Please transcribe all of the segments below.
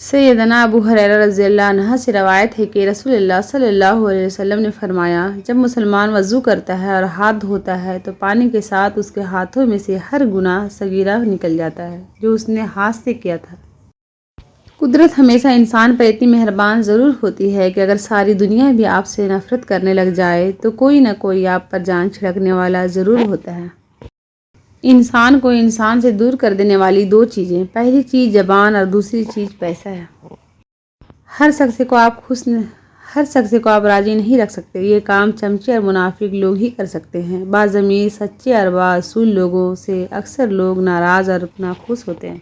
سیدنا ابو ہریرہ رضی اللہ عنہ سے روایت ہے کہ رسول اللہ صلی اللہ علیہ وسلم نے فرمایا، جب مسلمان وضو کرتا ہے اور ہاتھ دھوتا ہے تو پانی کے ساتھ اس کے ہاتھوں میں سے ہر گناہ صغیرہ نکل جاتا ہے جو اس نے ہاتھ سے کیا تھا۔ قدرت ہمیشہ انسان پر اتنی مہربان ضرور ہوتی ہے کہ اگر ساری دنیا بھی آپ سے نفرت کرنے لگ جائے تو کوئی نہ کوئی آپ پر جان چھڑکنے والا ضرور ہوتا ہے۔ انسان کو انسان سے دور کر دینے والی دو چیزیں، پہلی چیز زبان اور دوسری چیز پیسہ ہے۔ ہر شخص کو آپ راضی نہیں رکھ سکتے، یہ کام چمچے اور منافق لوگ ہی کر سکتے ہیں۔ باضمیر سچے اور بااصول لوگوں سے اکثر لوگ ناراض اور ناخوش ہوتے ہیں۔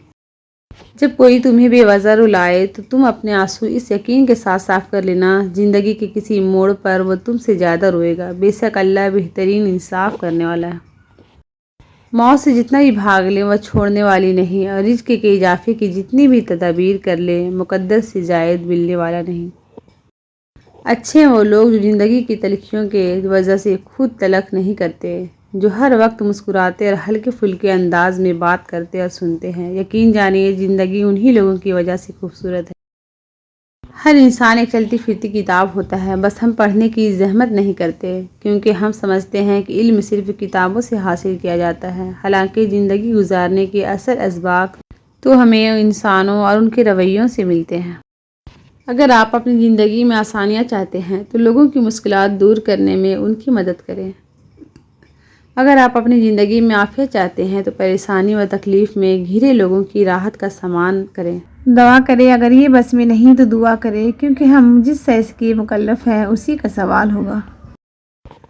جب کوئی تمہیں بے وجہ رلائے تو تم اپنے آنسو اس یقین کے ساتھ صاف کر لینا، زندگی کے کسی موڑ پر وہ تم سے زیادہ روئے گا، بے شک اللہ بہترین انصاف کرنے والا ہے۔ موت سے جتنا بھی بھاگ لیں وہ چھوڑنے والی نہیں، اور رزق کے اضافے کی جتنی بھی تدابیر کر لیں مقدر سے زائد ملنے والا نہیں۔ اچھے ہیں وہ لوگ جو زندگی کی تلخیوں کی وجہ سے خود تلخ نہیں کرتے، جو ہر وقت مسکراتے اور ہلکے پھلکے انداز میں بات کرتے اور سنتے ہیں۔ یقین جانیے زندگی انہی لوگوں کی وجہ سے خوبصورت ہے۔ ہر انسان ایک چلتی پھرتی کتاب ہوتا ہے، بس ہم پڑھنے کی زحمت نہیں کرتے کیونکہ ہم سمجھتے ہیں کہ علم صرف کتابوں سے حاصل کیا جاتا ہے، حالانکہ زندگی گزارنے کے اصل اسباق تو ہمیں انسانوں اور ان کے رویوں سے ملتے ہیں۔ اگر آپ اپنی زندگی میں آسانیاں چاہتے ہیں تو لوگوں کی مشکلات دور کرنے میں ان کی مدد کریں۔ اگر آپ اپنی زندگی میں عافیت چاہتے ہیں تو پریشانی و تکلیف میں گھرے لوگوں کی راحت کا سامان کریں۔ دعا کریں، اگر یہ بس میں نہیں تو دعا کریں، کیونکہ ہم جس شے کے مکلف ہیں اسی کا سوال ہوگا۔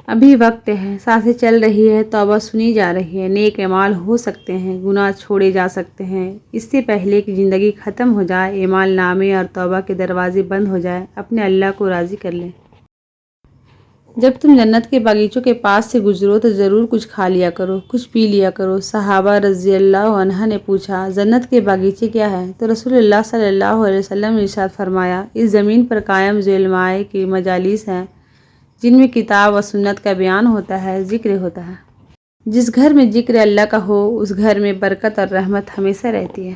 ابھی وقت ہے، سانسیں چل رہی ہے، توبہ سنی جا رہی ہے، نیک اعمال ہو سکتے ہیں، گناہ چھوڑے جا سکتے ہیں۔ اس سے پہلے کہ زندگی ختم ہو جائے، اعمال نامے اور توبہ کے دروازے بند ہو جائیں، اپنے اللہ کو راضی کر لیں۔ جب تم جنت کے باغیچوں کے پاس سے گزرو تو ضرور کچھ کھا لیا کرو، کچھ پی لیا کرو۔ صحابہ رضی اللہ عنہ نے پوچھا، جنت کے باغیچے کیا ہے؟ تو رسول اللہ صلی اللہ علیہ وسلم نے ارشاد فرمایا، اس زمین پر قائم جو علماء کی مجالس ہیں، جن میں کتاب و سنت کا بیان ہوتا ہے، ذکر ہوتا ہے۔ جس گھر میں ذکر اللہ کا ہو اس گھر میں برکت اور رحمت ہمیشہ رہتی ہے۔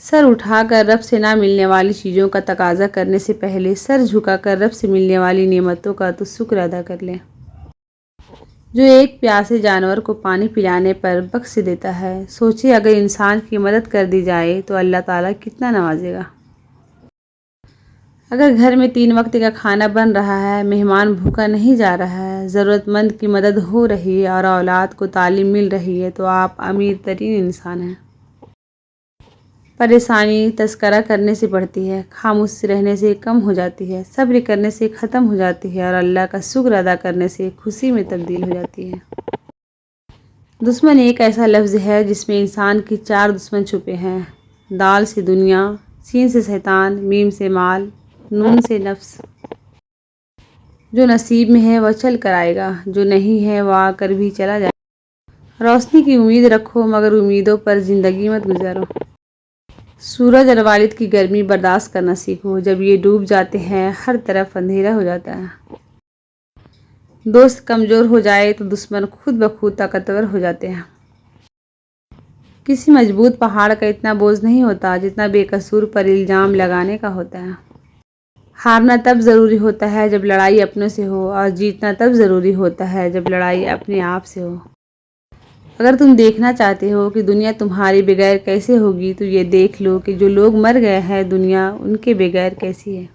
سر اٹھا کر رب سے نہ ملنے والی چیزوں کا تقاضا کرنے سے پہلے سر جھکا کر رب سے ملنے والی نعمتوں کا تو شکر ادا کر لیں۔ جو ایک پیاسے جانور کو پانی پلانے پر بخش دیتا ہے، سوچے اگر انسان کی مدد کر دی جائے تو اللہ تعالیٰ کتنا نوازے گا۔ اگر گھر میں 3 وقت کا کھانا بن رہا ہے، مہمان بھوکا نہیں جا رہا ہے، ضرورت مند کی مدد ہو رہی ہے اور اولاد کو تعلیم مل رہی ہے تو آپ امیر ترین انسان ہیں۔ پریشانی تذکرہ کرنے سے بڑھتی ہے، خاموش رہنے سے کم ہو جاتی ہے، صبر کرنے سے ختم ہو جاتی ہے اور اللہ کا شکر ادا کرنے سے خوشی میں تبدیل ہو جاتی ہے۔ دشمن ایک ایسا لفظ ہے جس میں انسان کی 4 دشمن چھپے ہیں: دال سے دنیا، سین سے شیطان، میم سے مال، نون سے نفس۔ جو نصیب میں ہے وہ چل کر آئے گا، جو نہیں ہے وہ آ کر بھی چلا جائے گا۔ روشنی کی امید رکھو مگر امیدوں پر زندگی مت گزارو۔ سورج اور والد کی گرمی برداشت کرنا سیکھو، جب یہ ڈوب جاتے ہیں ہر طرف اندھیرا ہو جاتا ہے۔ دوست کمزور ہو جائے تو دشمن خود بخود طاقتور ہو جاتے ہیں۔ کسی مضبوط پہاڑ کا اتنا بوجھ نہیں ہوتا جتنا بے قصور پر الزام لگانے کا ہوتا ہے۔ ہارنا تب ضروری ہوتا ہے جب لڑائی اپنوں سے ہو، اور جیتنا تب ضروری ہوتا ہے جب لڑائی اپنے آپ سے ہو۔ اگر تم دیکھنا چاہتے ہو کہ دنیا تمہارے بغیر کیسے ہوگی تو یہ دیکھ لو کہ جو لوگ مر گئے ہیں دنیا ان کے بغیر کیسی ہے۔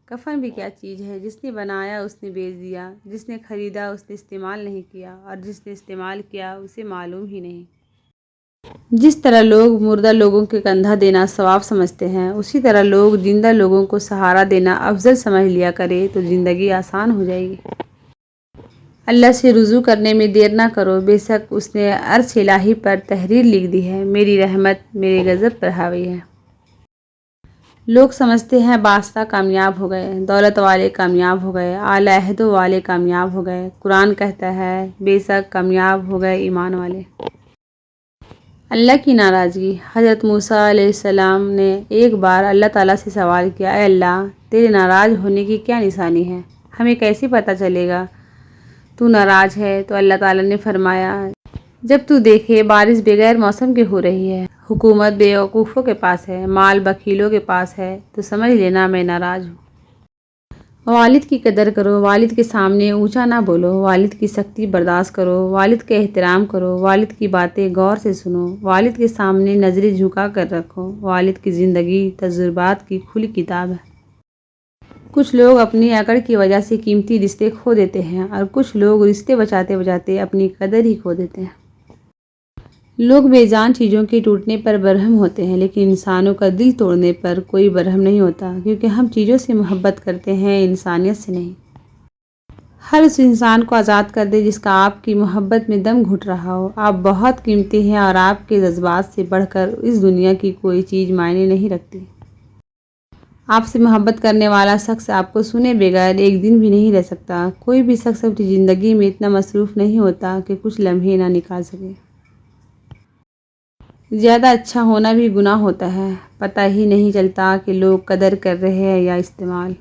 کفن بھی کیا چیز ہے، جس نے بنایا اس نے بیچ دیا، جس نے خریدا اس نے استعمال نہیں کیا، اور جس نے استعمال کیا اسے معلوم ہی نہیں۔ جس طرح لوگ مردہ لوگوں کے کندھا دینا ثواب سمجھتے ہیں، اسی طرح لوگ زندہ لوگوں کو سہارا دینا افضل سمجھ لیا کرے تو زندگی آسان ہو جائے گی۔ اللہ سے رجوع کرنے میں دیر نہ کرو، بے شک اس نے عرش الہی پر تحریر لکھ دی ہے، میری رحمت میرے غضب پر حاوی ہے۔ لوگ سمجھتے ہیں بادشاہ کامیاب ہو گئے، دولت والے کامیاب ہو گئے، اعلی عہدوں والے کامیاب ہو گئے۔ قرآن کہتا ہے بے شک کامیاب ہو گئے ایمان والے۔ اللہ کی ناراضگی۔ حضرت موسیٰ علیہ السلام نے ایک بار اللہ تعالیٰ سے سوال کیا، اے اللہ، تیرے ناراض ہونے کی کیا نشانی ہے؟ ہمیں کیسے پتہ چلے گا تو ناراض ہے؟ تو اللہ تعالیٰ نے فرمایا، جب تو دیکھے بارش بغیر موسم کے ہو رہی ہے، حکومت بیوقوفوں کے پاس ہے، مال بخیلوں کے پاس ہے، تو سمجھ لینا میں ناراض ہوں۔ والد کی قدر کرو، والد کے سامنے اونچا نہ بولو، والد کی سختی برداشت کرو، والد کا احترام کرو، والد کی باتیں غور سے سنو، والد کے سامنے نظریں جھکا کر رکھو۔ والد کی زندگی تجربات کی کھلی کتاب ہے۔ کچھ لوگ اپنی اکڑ کی وجہ سے قیمتی رشتے کھو دیتے ہیں اور کچھ لوگ رشتے بچاتے بچاتے اپنی قدر ہی کھو دیتے ہیں۔ لوگ بے جان چیزوں کے ٹوٹنے پر برہم ہوتے ہیں، لیکن انسانوں کا دل توڑنے پر کوئی برہم نہیں ہوتا، کیونکہ ہم چیزوں سے محبت کرتے ہیں، انسانیت سے نہیں۔ ہر اس انسان کو آزاد کر دے جس کا آپ کی محبت میں دم گھٹ رہا ہو۔ آپ بہت قیمتی ہیں اور آپ کے جذبات سے بڑھ کر اس دنیا کی کوئی چیز معنی نہیں رکھتی۔ آپ سے محبت کرنے والا شخص آپ کو سنے بغیر ایک دن بھی نہیں رہ سکتا۔ کوئی بھی شخص اپنی زندگی میں اتنا مصروف نہیں ہوتا کہ کچھ لمحے نہ نکال سکے۔ زیادہ اچھا ہونا بھی گناہ ہوتا ہے، پتہ ہی نہیں چلتا کہ لوگ قدر کر رہے ہیں یا استعمال۔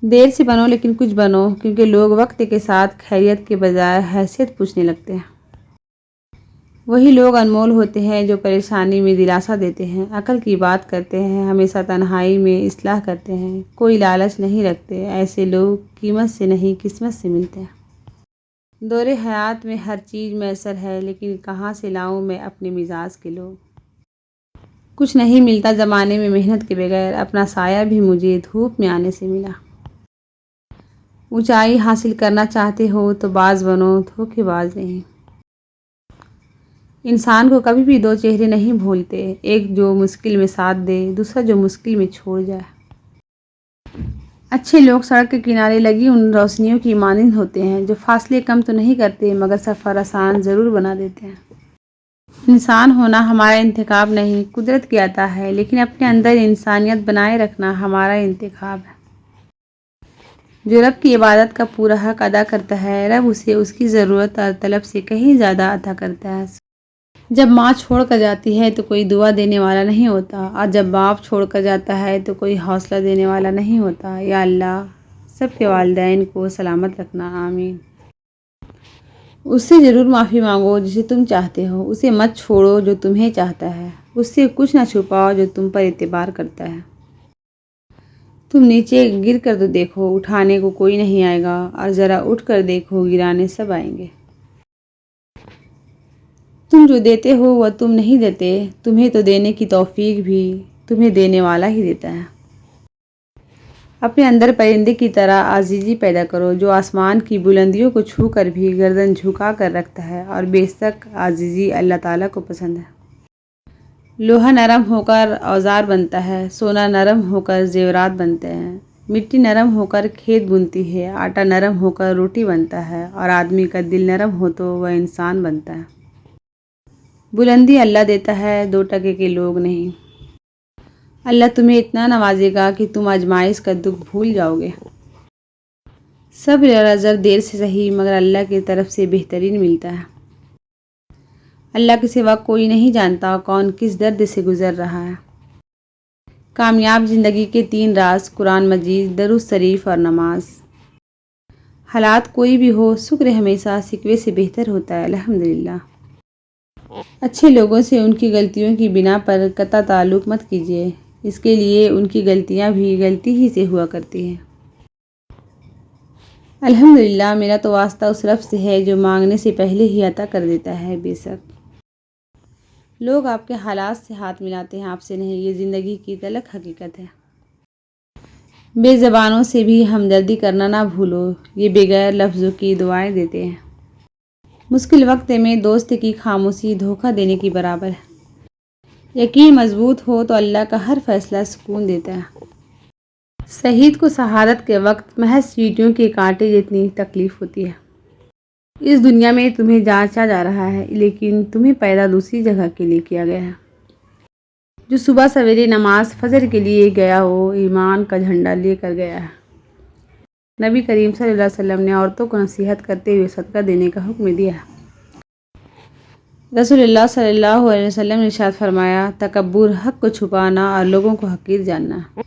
دیر سے بنو لیکن کچھ بنو، کیونکہ لوگ وقت کے ساتھ خیریت کے بجائے حیثیت پوچھنے لگتے ہیں۔ وہی لوگ انمول ہوتے ہیں جو پریشانی میں دلاسا دیتے ہیں، عقل کی بات کرتے ہیں، ہمیشہ تنہائی میں اصلاح کرتے ہیں، کوئی لالچ نہیں رکھتے۔ ایسے لوگ قیمت سے نہیں قسمت سے ملتے ہیں۔ دور حیات میں ہر چیز میسر ہے، لیکن کہاں سے لاؤں میں اپنے مزاج کے لوگ۔ کچھ نہیں ملتا زمانے میں محنت کے بغیر، اپنا سایہ بھی مجھے دھوپ میں آنے سے ملا۔ اونچائی حاصل کرنا چاہتے ہو تو باز بنو، دھوکے باز نہیں۔ انسان کو کبھی بھی دو چہرے نہیں بھولتے، ایک جو مشکل میں ساتھ دے، دوسرا جو مشکل میں چھوڑ جائے۔ اچھے لوگ سڑک کے کنارے لگی ان روشنیوں کی مانند ہوتے ہیں جو فاصلے کم تو نہیں کرتے مگر سفر آسان ضرور بنا دیتے ہیں۔ انسان ہونا ہمارا انتخاب نہیں، قدرت کی عطا ہے، لیکن اپنے اندر انسانیت بنائے رکھنا ہمارا انتخاب ہے۔ جو رب کی عبادت کا پورا حق ادا کرتا ہے، رب اسے اس کی ضرورت اور طلب سے کہیں زیادہ عطا کرتا ہے۔ جب ماں چھوڑ کر جاتی ہے تو کوئی دعا دینے والا نہیں ہوتا، اور جب باپ چھوڑ کر جاتا ہے تو کوئی حوصلہ دینے والا نہیں ہوتا۔ یا اللہ سب کے والدین کو سلامت رکھنا، آمین۔ اس سے ضرور معافی مانگو جسے تم چاہتے ہو، اسے مت چھوڑو جو تمہیں چاہتا ہے، اس سے کچھ نہ چھپاؤ جو تم پر اعتبار کرتا ہے۔ تم نیچے گر کر تو دیکھو، اٹھانے کو کوئی نہیں آئے گا، اور ذرا اٹھ کر دیکھو، گرانے سب آئیں گے۔ تم جو دیتے ہو وہ تم نہیں دیتے، تمہیں تو دینے کی توفیق بھی تمہیں دینے والا ہی دیتا ہے۔ اپنے اندر پرندے کی طرح عاجزی پیدا کرو جو آسمان کی بلندیوں کو چھو کر بھی گردن جھکا کر رکھتا ہے، اور بے شک عاجزی اللہ تعالیٰ کو پسند ہے۔ لوہا نرم ہو کر اوزار بنتا ہے، سونا نرم ہو کر زیورات بنتے ہیں، مٹی نرم ہو کر کھیت بنتی ہے، آٹا نرم ہو کر روٹی بنتا ہے، اور آدمی کا دل نرم ہو تو وہ انسان بنتا ہے۔ بلندی اللہ دیتا ہے، 2% کے لوگ نہیں۔ اللہ تمہیں اتنا نوازے گا کہ تم آزمائش کا دکھ بھول جاؤ گے۔ صبر اور اجر دیر سے صحیح مگر اللہ کی طرف سے بہترین ملتا ہے۔ اللہ کے سوا کوئی نہیں جانتا کون کس درد سے گزر رہا ہے۔ کامیاب زندگی کے 3 راز، قرآن مجید، درود شریف اور نماز۔ حالات کوئی بھی ہو، شکر ہمیشہ شکوے سے بہتر ہوتا ہے، الحمدللہ۔ اچھے لوگوں سے ان کی غلطیوں کی بنا پر قطع تعلق مت کیجیے، اس کے لیے ان کی غلطیاں بھی غلطی ہی سے ہوا کرتی ہیں۔ الحمدللہ، میرا تو واسطہ اس رب سے ہے جو مانگنے سے پہلے ہی عطا کر دیتا ہے۔ بے شک لوگ آپ کے حالات سے ہاتھ ملاتے ہیں، آپ سے نہیں، یہ زندگی کی تلخ حقیقت ہے۔ بے زبانوں سے بھی ہمدردی کرنا نہ بھولو، یہ بغیر لفظوں کی دعائیں دیتے ہیں۔ مشکل وقت میں دوست کی خاموشی دھوکہ دینے کی برابر ہے۔ یقین مضبوط ہو تو اللہ کا ہر فیصلہ سکون دیتا ہے۔ شہید کو شہادت کے وقت محض چیونٹیوں کے کانٹے جتنی تکلیف ہوتی ہے۔ اس دنیا میں تمہیں جانچا جا رہا ہے، لیکن تمہیں پیدا دوسری جگہ کے لیے کیا گیا ہے۔ جو صبح سویرے نماز فجر کے لیے گیا وہ ایمان کا جھنڈا لے کر گیا ہے۔ نبی کریم صلی اللہ علیہ وسلم نے عورتوں کو نصیحت کرتے ہوئے صدقہ دینے کا حکم دیا ہے۔ رسول اللہ صلی اللہ علیہ وسلم نے ارشاد فرمایا، تکبر حق کو چھپانا اور لوگوں کو حقیر جاننا ہے۔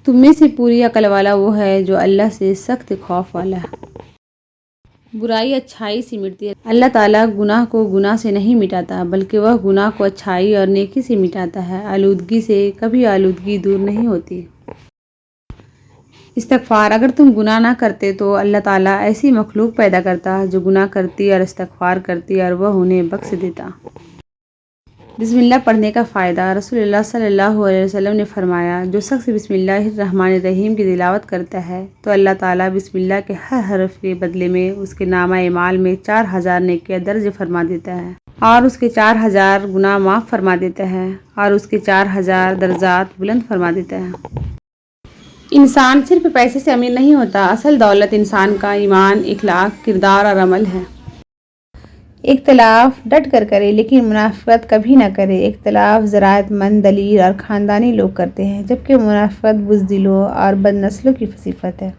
تم میں سے پوری عقل والا وہ ہے جو اللہ سے سخت خوف والا ہے۔ برائی اچھائی سے مٹتی ہے۔ اللہ تعالیٰ گناہ کو گناہ سے نہیں مٹاتا بلکہ وہ گناہ کو اچھائی اور نیکی سے مٹاتا ہے۔ آلودگی سے کبھی آلودگی دور نہیں ہوتی۔ استغفار: اگر تم گناہ نہ کرتے تو اللہ تعالیٰ ایسی مخلوق پیدا کرتا جو گناہ کرتی اور استغفار کرتی اور وہ انہیں بخش دیتا۔ بسم اللہ پڑھنے کا فائدہ۔ رسول اللہ صلی اللہ علیہ وسلم نے فرمایا، جو شخص بسم اللہ الرحمن الرحیم کی تلاوت کرتا ہے تو اللہ تعالیٰ بسم اللہ کے ہر حرف کے بدلے میں اس کے نامہ اعمال میں 4000 نیکیاں درج فرما دیتا ہے اور اس کے 4000 گناہ معاف فرما دیتا ہے اور اس کے 4000 درجات بلند فرما دیتا ہے۔ انسان صرف پیسے سے امیر نہیں ہوتا، اصل دولت انسان کا ایمان، اخلاق، کردار اور عمل ہے۔ اختلاف ڈٹ کر کرے لیکن منافقت کبھی نہ کرے۔ اختلاف ذرائت مند، دلیر اور خاندانی لوگ کرتے ہیں جبکہ منافقت بزدلوں اور بد نسلوں کی صفت ہے۔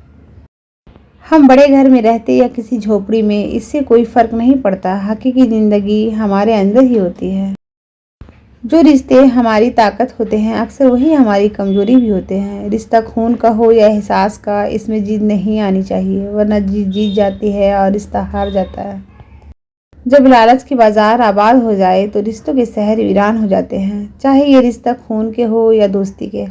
ہم بڑے گھر میں رہتے یا کسی جھوپڑی میں، اس سے کوئی فرق نہیں پڑتا، حقیقی زندگی ہمارے اندر ہی ہوتی ہے۔ جو رشتے ہماری طاقت ہوتے ہیں اکثر وہی ہماری کمزوری بھی ہوتے ہیں۔ رشتہ خون کا ہو یا احساس کا، اس میں جیت نہیں آنی چاہیے ورنہ جیت جاتی ہے اور رشتہ ہار جاتا ہے۔ جب لالچ کے بازار آباد ہو جائے تو رشتوں کے شہر ویران ہو جاتے ہیں، چاہے یہ رشتہ خون کے ہو یا دوستی کے۔